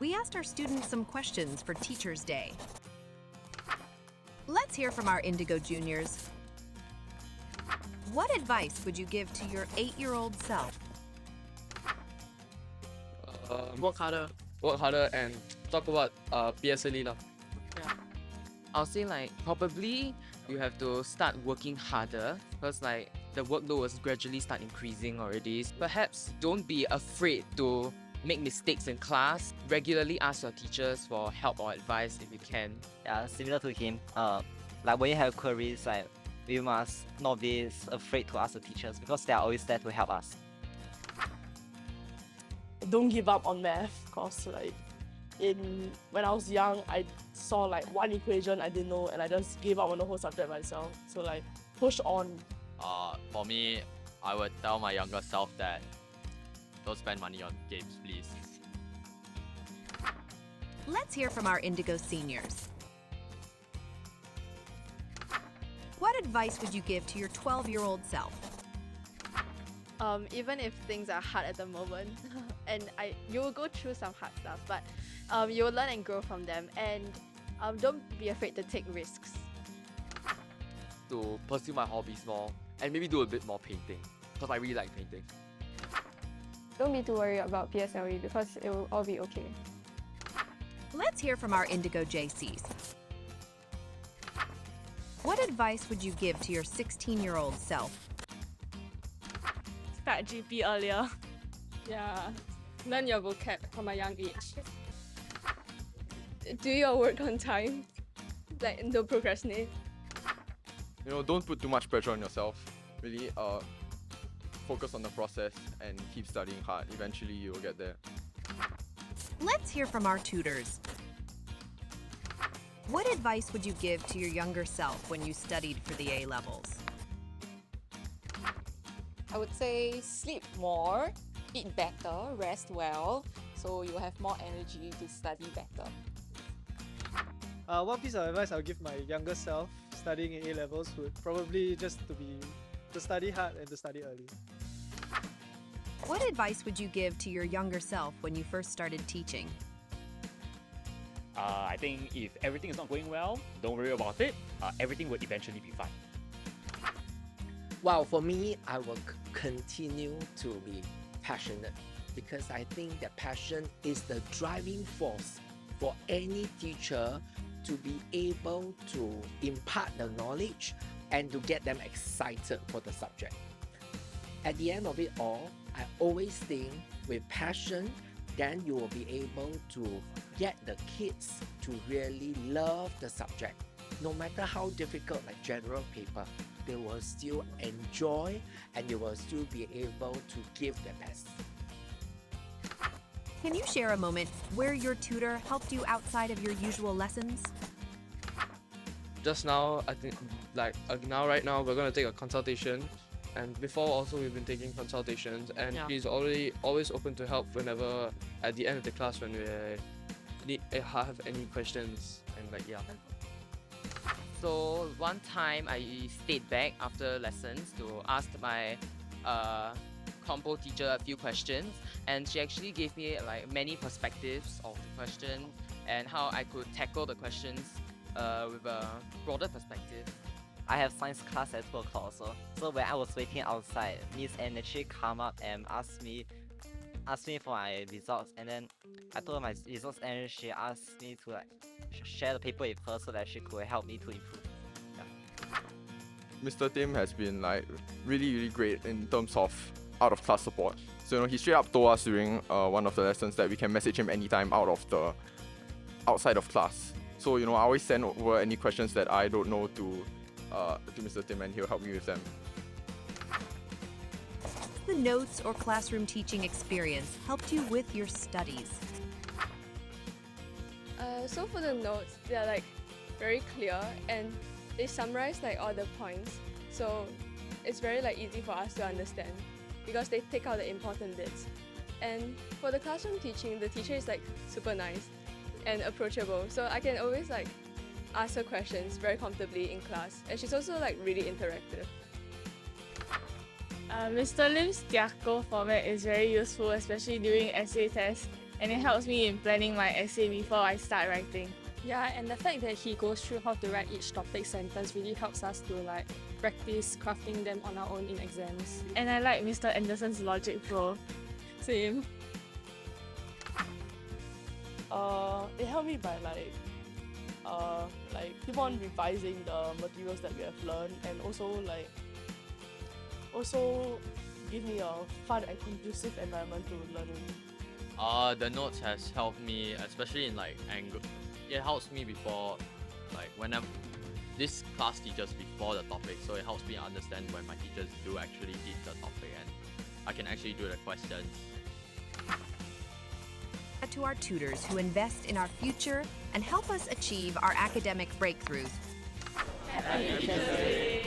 We asked our students some questions for Teachers' Day. Let's hear from our Indigo juniors. What advice would you give to your 8-year-old self? Work harder. Work harder and talk about PSLE lah. Yeah. I'll say probably you have to start working harder because the workload will gradually start increasing already. Perhaps don't be afraid to make mistakes in class. Regularly ask your teachers for help or advice if you can. Yeah, similar to him. When you have queries, we must not be afraid to ask the teachers because they are always there to help us. Don't give up on math because when I was young, I saw one equation I didn't know and I just gave up on the whole subject myself. So push on. For me, I would tell my younger self that don't spend money on games, please. Let's hear from our Indigo seniors. What advice would you give to your 12-year-old self? Even if things are hard at the moment, and you will go through some hard stuff, but you will learn and grow from them, and don't be afraid to take risks. To pursue my hobbies more and maybe do a bit more painting because I really like painting. Don't be too worried about PSLE because it will all be okay. Let's hear from our Indigo JCs. What advice would you give to your 16-year-old self? Start GP earlier. Yeah, learn your vocab from a young age. Do your work on time. Don't procrastinate. Don't put too much pressure on yourself. Really, focus on the process and keep studying hard. Eventually, you will get there. Let's hear from our tutors. What advice would you give to your younger self when you studied for the A-levels? I would say sleep more, eat better, rest well, so you'll have more energy to study better. One piece of advice I'll give my younger self studying in A-levels would probably just to study hard and to study early. What advice would you give to your younger self when you first started teaching? I think if everything is not going well, don't worry about it. Everything will eventually be fine. Well, for me, I will continue to be passionate because I think that passion is the driving force for any teacher to be able to impart the knowledge and to get them excited for the subject. At the end of it all, I always think with passion, then you will be able to get the kids to really love the subject. No matter how difficult, like general paper, they will still enjoy and you will still be able to give their best. Can you share a moment where your tutor helped you outside of your usual lessons? Just now, I think right now we're gonna take a consultation, and before also we've been taking consultations, and she's always open to help whenever at the end of the class when we have any questions and So one time I stayed back after lessons to ask my compo teacher a few questions, and she actually gave me many perspectives of the question and how I could tackle the questions with a broader perspective. I have science class at 2 o'clock also. So when I was waiting outside, Miss Anne actually come up and asked me for my results, and then I told her my results, and she asked me to share the paper with her so that she could help me to improve. Yeah. Mr. Tim has been really great in terms of out of class support. So he straight up told us during one of the lessons that we can message him anytime outside of class. So I always send over any questions that I don't know to Mr. Tim, and he'll help me with them. The notes or classroom teaching experience helped you with your studies? So for the notes, they are very clear and they summarize all the points. So it's very easy for us to understand because they take out the important bits. And for the classroom teaching, the teacher is super nice and approachable. So I can always ask her questions very comfortably in class. And she's also really interactive. Mr. Lim's Tiako format is very useful, especially during essay tests, and it helps me in planning my essay before I start writing. Yeah, and the fact that he goes through how to write each topic sentence really helps us to like practice crafting them on our own in exams. And I like Mr. Anderson's logic flow. Same. It helped me by keep on revising the materials that we have learned, and also give me a fun and conducive environment to learning. The notes has helped me, especially in like angle. It helps me before, like whenever this class teaches before the topic, so it helps me understand when my teachers do actually teach the topic, and I can actually do the questions. To our tutors who invest in our future and help us achieve our academic breakthroughs. Happy Teachers Day!